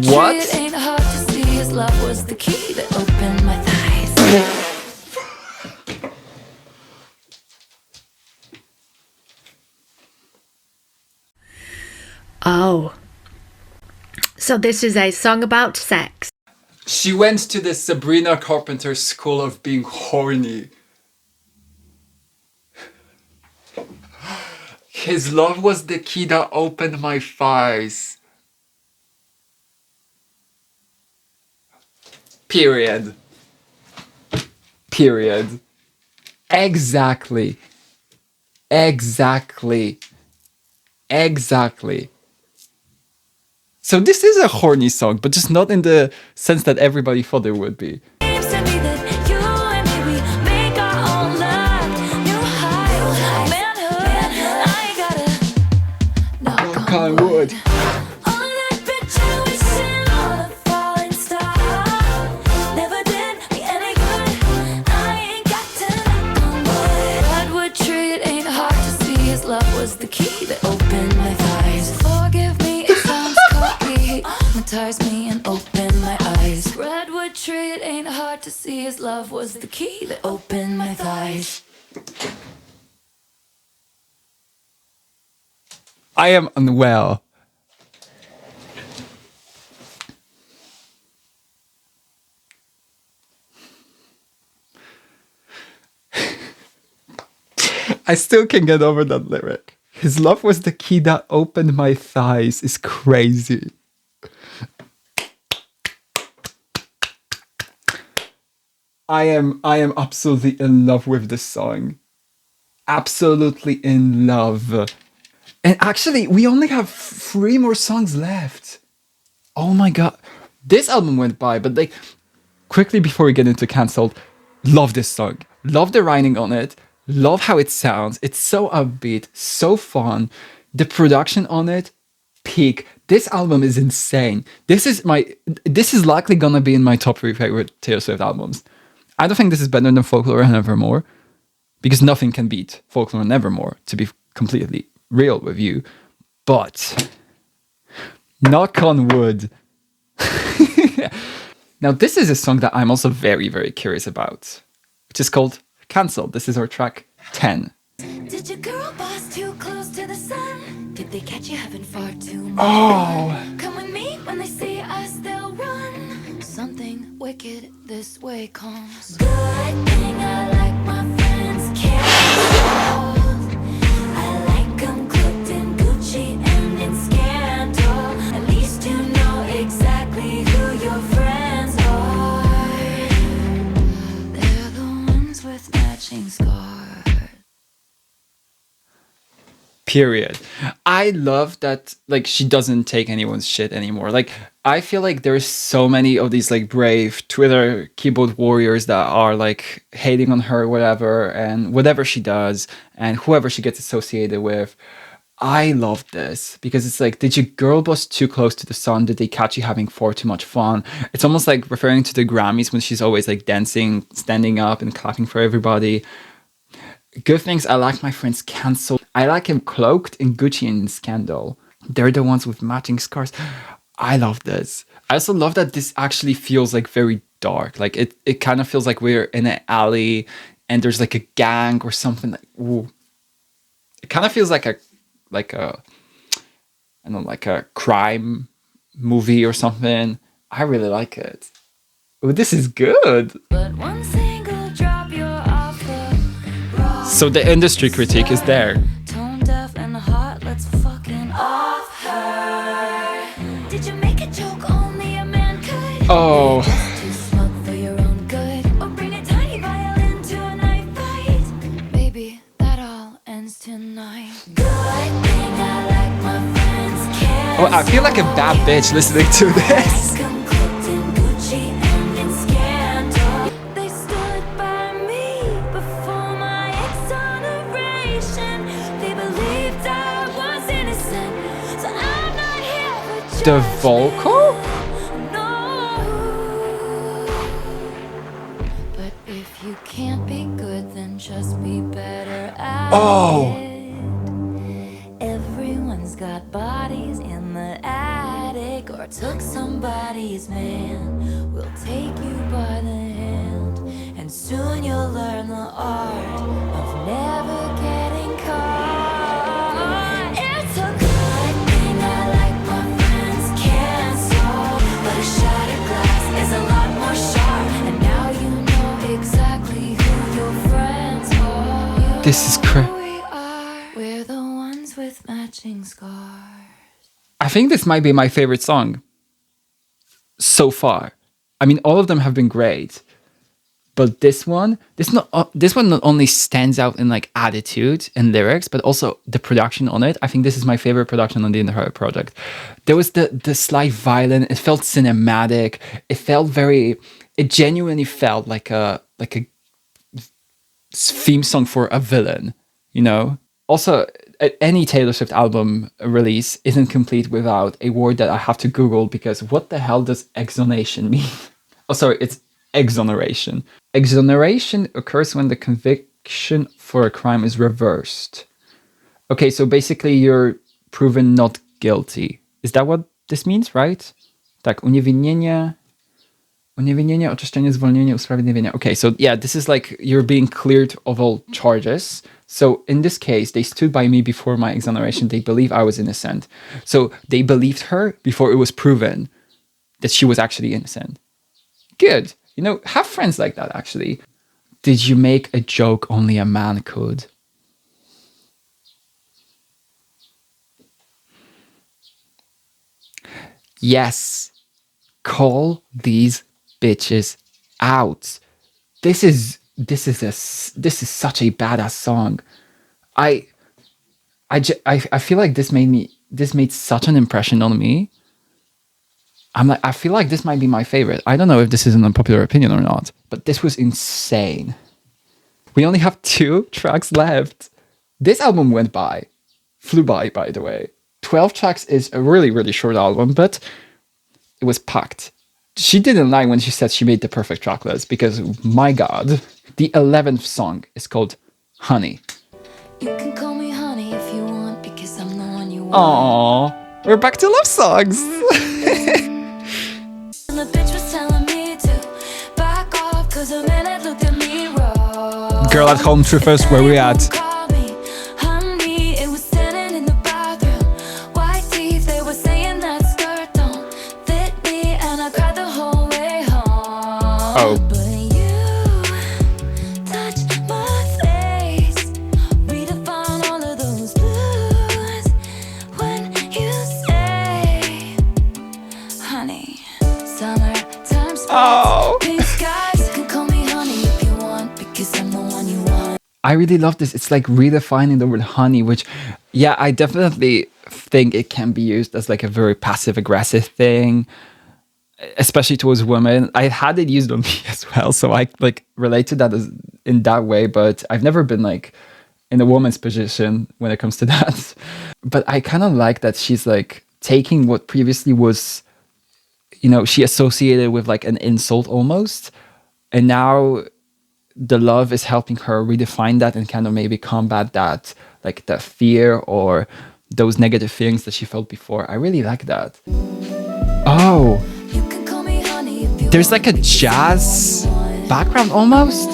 What? It ain't hard to see his love was the key that opened my thighs. Oh. So this is a song about sex. She went to the Sabrina Carpenter school of being horny. His love was the key that opened my thighs. Period. Period. Exactly. Exactly. Exactly. So this is a horny song, but just not in the sense that everybody thought it would be. Knock on wood. Was the key that opened my thighs. Forgive me, it sounds cocky. Hypnotize me and open my eyes. Redwood tree, it ain't hard to see. His love was the key that opened my thighs. I am unwell. I still can't get over that lyric. His love was the key that opened my thighs is crazy. I am absolutely in love with this song. Absolutely in love. And actually, we only have 3 more songs left. Oh my god. This album went by, but like, quickly before we get into Cancelled, love this song. Love the writing on it. Love how it sounds. It's so upbeat, so fun. The production on it, peak. This album is insane. This is likely gonna be in my top 3 favorite Taylor Swift albums. I don't think this is better than Folklore and Nevermore, because nothing can beat Folklore and Nevermore, to be completely real with you. But knock on wood. Now this is a song that I'm also very, very curious about, which is called Cancelled. This is our track 10. Did your girl boss too close to the sun? Did they catch you having far too much? Oh. Come with me when they see us, they'll run. Something wicked this way comes. Good thing I like my friends careful. Period. I love that like she doesn't take anyone's shit anymore. Like I feel like there's so many of these like brave Twitter keyboard warriors that are like hating on her, whatever, and whatever she does and whoever she gets associated with. I love this because it's like, did your girl boss too close to the sun? Did they catch you having far too much fun? It's almost like referring to the Grammys when she's always like dancing, standing up and clapping for everybody. Good things I like my friends cancel. I like him cloaked in Gucci and in Scandal. They're the ones with matching scars. I love this. I also love that this actually feels like very dark. Like it kind of feels like we're in an alley and there's like a gang or something. Like, ooh. It kind of feels like a I don't know, like a crime movie or something. I really like it. Oh, this is good. But one single drop, you're off the rock. So the industry critique is there. Tone deaf and hot, let's fucking off her. Did you make a joke only a man could? Oh. Just too smug for your own good. Or bring a tiny violin to a knife fight. Baby, that all ends tonight. Good thing I like my friends care. Oh, I feel like a bad bitch listening to this. Come cooked in Gucci and in Scandal. They stood by me before my exoneration. They believed I was innocent, so I'm not here for The vocal? no. But if you can't be good, then just be better at Oh. it. Everyone's got bodies in the attic or took somebody's man. We'll take you by the hand, and soon you'll learn the art of never getting caught. It's a good thing I like my friends cancel, but a shattered glass is a lot more sharp, and now you know exactly who your friends are. This is crazy. We're the ones with matching scars. I think this might be my favorite song so far. I mean, all of them have been great, but this one not only stands out in like attitude and lyrics, but also the production on it. I think this is my favorite production on the entire project. There was the slight violin. It felt cinematic. It genuinely felt like a theme song for a villain, you know? Also, any Taylor Swift album release isn't complete without a word that I have to Google because what the hell does exoneration mean? Oh, sorry, it's exoneration. Exoneration occurs when the conviction for a crime is reversed. Okay, so basically you're proven not guilty. Is that what this means, right? Tak, uniewinnienie, oczyszczenie, zwolnienie, usprawiedliwienie. Okay, so yeah, this is like you're being cleared of all charges. So in this case, they stood by me before my exoneration. They believe I was innocent. So they believed her before it was proven that she was actually innocent. Good. You know, have friends like that, actually. Did you make a joke only a man could? Yes. Call these bitches out. This is such a badass song. I feel like this made such an impression on me. I feel like this might be my favorite. I don't know if this is an unpopular opinion or not, but this was insane. We only have 2 tracks left. This album flew by the way. 12 tracks is a really, really short album, but it was packed. She didn't lie when she said she made the perfect track list because, my God, the 11th song is called Honey. You can call me honey if you want, because I'm the one you want. Aww, we're back to love songs. And the bitch was telling me to back off, cause a man had looked at me wrong. Girl at home, true first, where we at? Called me honey, it was standing in the bathroom. White teeth, they were saying that skirt don't fit me, and I cried the whole way home. Oh. But you touched my face, redefine all of those blues when you say honey. Summertime spreads, Oh. pink skies. You can call me honey if you want, because I'm the one you want. I really love this. It's like redefining the word honey, which Yeah, I definitely think it can be used as like a very passive aggressive thing, especially towards women. I had it used on me as well, so I like relate to that as in that way, but I've never been like in a woman's position when it comes to that. But I kind of like that she's like taking what previously was, you know, she associated with like an insult almost, and now the love is helping her redefine that and kind of maybe combat that, like that fear or those negative feelings that she felt before. I really like that. Oh, there's like a jazz background almost.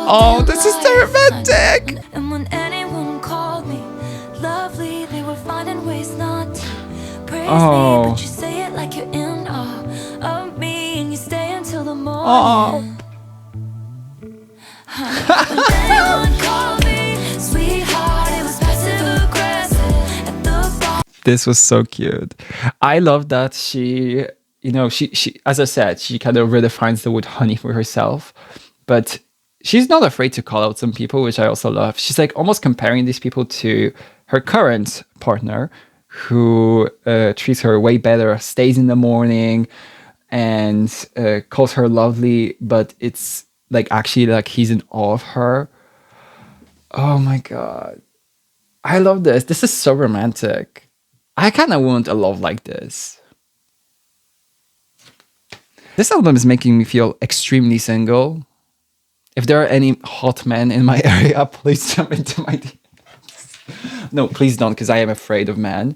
Oh, this is so romantic. And when anyone called me lovely, they were finding ways not to praise me. But you say it like you're in awe of me, and you stay until the morning. When anyone called me sweetheart, it was passive aggressive at the bar. This was so cute. I love that she, you know, she as I said, she kind of redefines the word honey for herself, but she's not afraid to call out some people, which I also love. She's like almost comparing these people to her current partner, who treats her way better, stays in the morning, and calls her lovely, but it's like actually like he's in awe of her. Oh my God. I love this. This is so romantic. I kind of want a love like this. This album is making me feel extremely single. If there are any hot men in my area, please jump into my DMs. No, please don't, because I am afraid of men.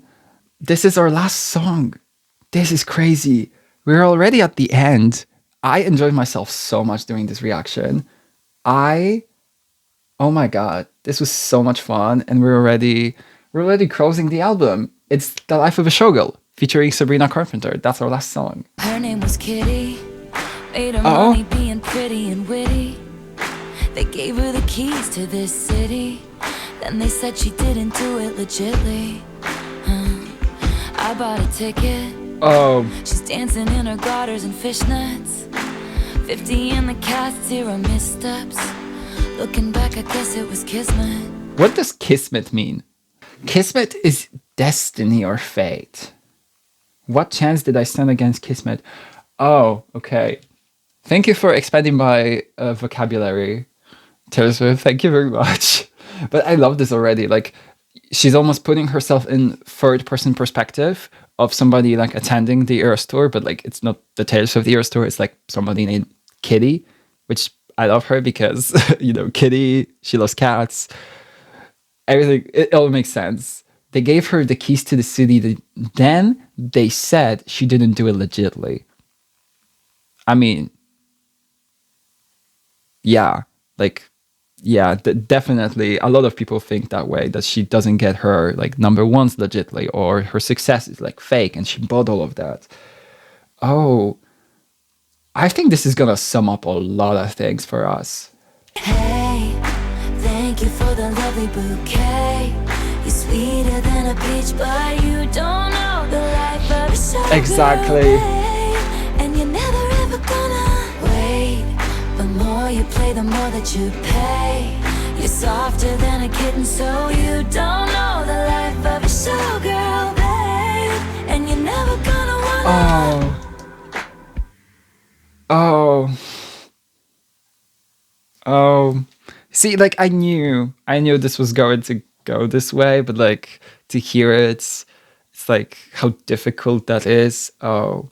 This is our last song. This is crazy. We're already at the end. I enjoyed myself so much doing this reaction. Oh my God, this was so much fun, and we're already closing the album. It's The Life of a Showgirl, featuring Sabrina Carpenter. That's our last song. Her name was Kitty, made her money being pretty and witty. They gave her the keys to this city, then they said she didn't do it legitly. I bought a ticket. She's dancing in her garters and fishnets. 50 in the cast, 0 missteps. Looking back, I guess it was kismet. What does kismet mean? Kismet is destiny or fate. What chance did I stand against kismet? Oh, okay. Thank you for expanding my vocabulary, Taylor Swift. Thank you very much. But I love this already. Like, she's almost putting herself in third-person perspective of somebody like attending the Eras tour, but like it's not the Taylor Swift Eras tour. It's like somebody named Kitty, which I love her because, you know, Kitty, she loves cats. Everything, it all makes sense. They gave her the keys to the city. Then they said she didn't do it legitly. I mean, yeah, like, yeah, definitely. A lot of people think that way, that she doesn't get her like number ones legitly, or her success is like fake, and she bought all of that. Oh, I think this is gonna sum up a lot of things for us. Hey, thank you for the lovely bouquet. You're sweeter than a peach, but you don't know the life of a showgirl. Exactly. And you're never ever gonna wait. The more you play, the more that you pay. You're softer than a kitten, so you don't know the life of a showgirl, babe. And you're never gonna wanna. Oh. See, like I knew this was going to go this way, but like to hear it, it's like how difficult that is. Oh,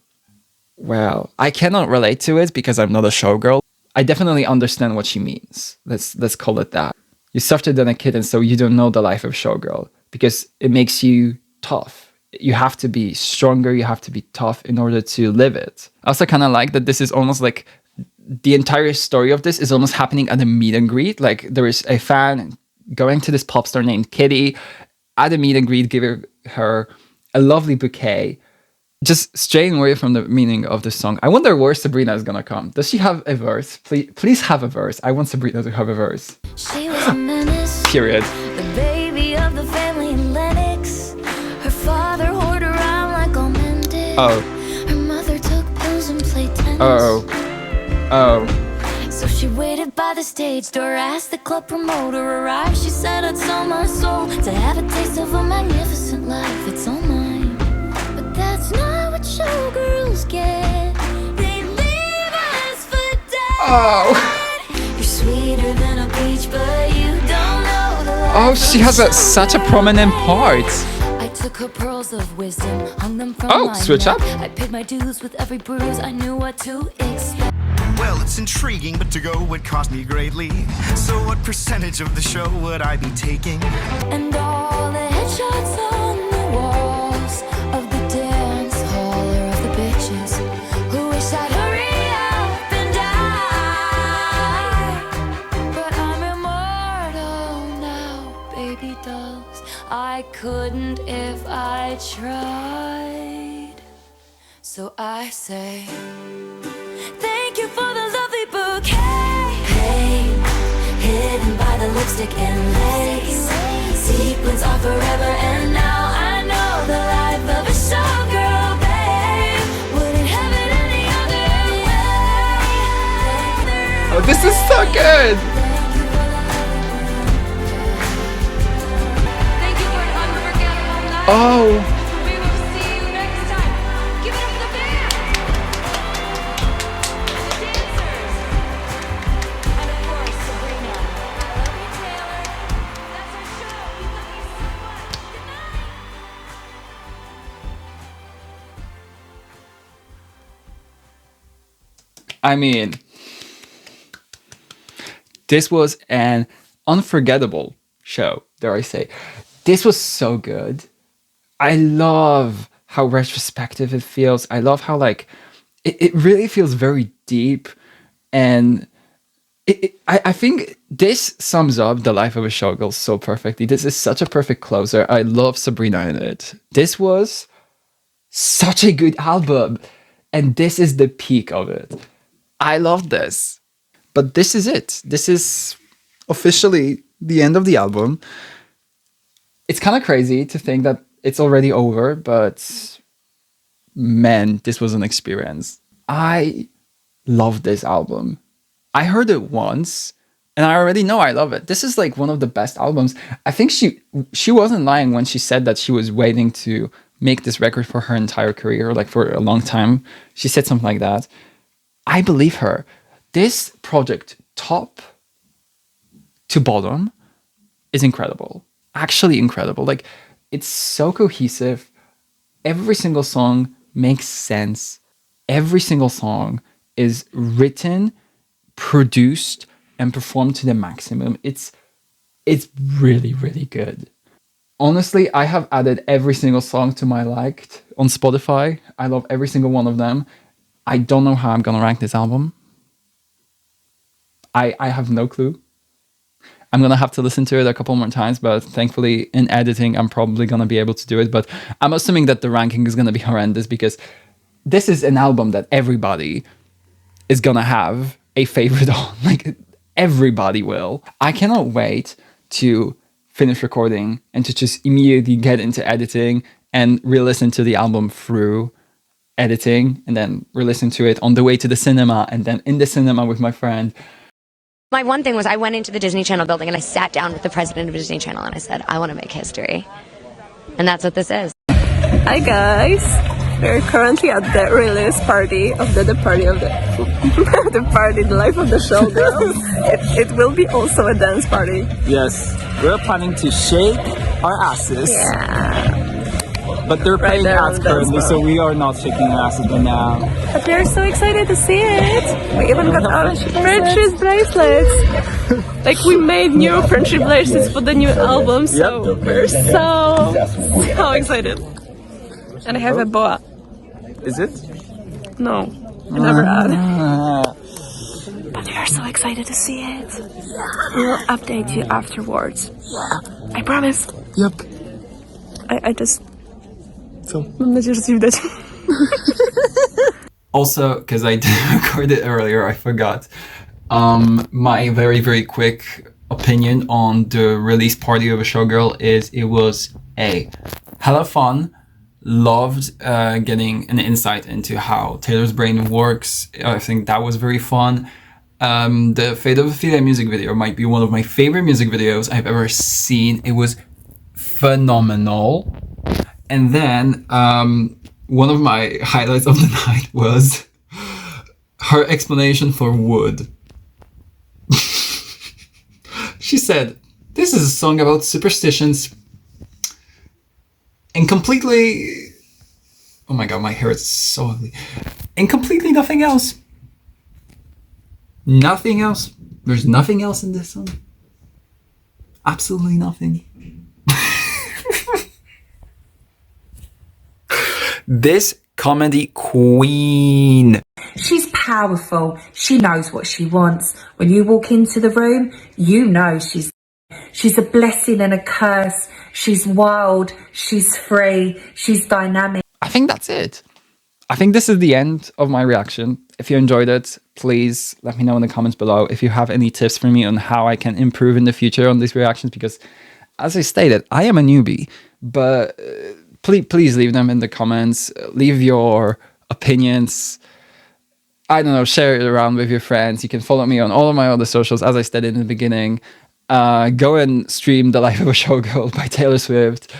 well, I cannot relate to it because I'm not a showgirl. I definitely understand what she means. Let's call it that. You're softer than a kitten, so you don't know the life of showgirl, because it makes you tough. You have to be stronger, you have to be tough in order to live it. I also kind of like that this is almost like the entire story of this is almost happening at a meet and greet. Like there is a fan going to this pop star named Kitty at a meet and greet, giving her a lovely bouquet. Just straying away from the meaning of the song. I wonder where Sabrina is gonna come. Does she have a verse? Please have a verse. I want Sabrina to have a verse. She was a menace. Period. The baby of the family in Lennox. Her father Oh. Her mother took pills and played tennis. Oh. So she waited by the stage door, asked the club promoter arrived. She said, I'd sell my soul to have a taste of a magnificent life. It's all mine. But that's not what showgirls get. They leave us for dead. Oh. You're sweeter than a peach, but you don't know the life. Oh, she has such a prominent part. I took her pearls of wisdom, hung them from Oh, my switch neck. up. I paid my dues with every bruise. I knew what to expect. Well, it's intriguing, but to go would cost me greatly. So what percentage of the show would I be taking? And all the headshots on the walls of the dance hall are of the bitches who wish I'd hurry up and die. But I'm immortal now, baby dolls. I couldn't if I tried. So I say, thank you for the lovely bouquet. Hey, hidden by the lipstick and lace. Sequins are forever, and now I know the life of a showgirl, babe. Wouldn't have it any other way. Oh, this is so good. Thank you for an unforgettable night. Oh. We will see you next time. Give it up for the band. The dancers. And of course, Sabrina. I love you, Taylor. That's our show. We love you so much. Good night. I mean, this was an unforgettable show, dare I say. This was so good. I love how retrospective it feels. I love how like it really feels very deep, and I think this sums up the life of a showgirl so perfectly. This is such a perfect closer. I love Sabrina in it. This was such a good album, and this is the peak of it. I love this. But this is it. This is officially the end of the album. It's kind of crazy to think that it's already over, but man, this was an experience. I love this album. I heard it once and I already know I love it. This is like one of the best albums. I think she wasn't lying when she said that she was waiting to make this record for her entire career, like for a long time. She said something like that. I believe her. This project, top to bottom, is incredible. Actually incredible. Like, it's so cohesive. Every single song makes sense. Every single song is written, produced, and performed to the maximum. It's really, really good. Honestly, I have added every single song to my liked on Spotify. I love every single one of them. I don't know how I'm gonna rank this album. I have no clue. I'm gonna have to listen to it a couple more times, but thankfully in editing, I'm probably gonna be able to do it. But I'm assuming that the ranking is gonna be horrendous because this is an album that everybody is gonna have a favorite on. Like, everybody will. I cannot wait to finish recording and to just immediately get into editing and re-listen to the album through editing, and then re-listen to it on the way to the cinema, and then in the cinema with my friend. My one thing was I went into the Disney Channel building and I sat down with the president of Disney Channel and I said, I want to make history. And that's what this is. Hi guys, we're currently at the release party of the party of the the party, the Life of the Showgirl. it will be also a dance party. Yes, we're planning to shake our asses. Yeah. But they're playing ads currently, so we are not shaking our asses right now. But we're so excited to see it. We even got our friendship bracelets. Like, we made new friendship bracelets for the new album, so we're so excited. And I have a boa. Is it? No, I never had. But we are so excited to see it. We'll update you afterwards. I promise. Yep. I just... So. Mam nadzieję, że coś widać. Also, because I didn't record it earlier, I forgot. My very, very quick opinion on the release party of a showgirl is it was a hella fun, loved getting an insight into how Taylor's brain works. I think that was very fun. The Fate of Ophelia music video might be one of my favorite music videos I've ever seen. It was phenomenal. And then one of my highlights of the night was her explanation for wood. She said, this is a song about superstitions and completely... Oh my god, my hair is so ugly. And completely nothing else. Nothing else. There's nothing else in this song. Absolutely nothing. This comedy queen. She's powerful. She knows what she wants. When you walk into the room, you know she's a blessing and a curse. She's wild. She's free. She's dynamic. I think that's it. I think this is the end of my reaction. If you enjoyed it, please let me know in the comments below if you have any tips for me on how I can improve in the future on these reactions, because as I stated, I am a newbie, but please leave them in the comments. Leave your opinions. I don't know, share it around with your friends. You can follow me on all of my other socials, as I stated in the beginning. Go and stream The Life of a Showgirl by Taylor Swift.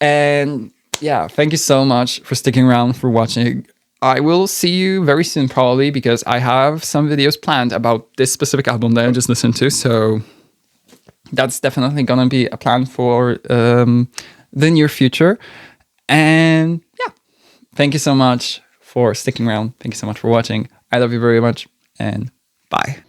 And yeah, thank you so much for sticking around, for watching. I will see you very soon, probably, because I have some videos planned about this specific album that I just listened to. So that's definitely gonna be a plan for the near future. And yeah, thank you so much for sticking around. Thank you so much for watching. I love you very much, and bye.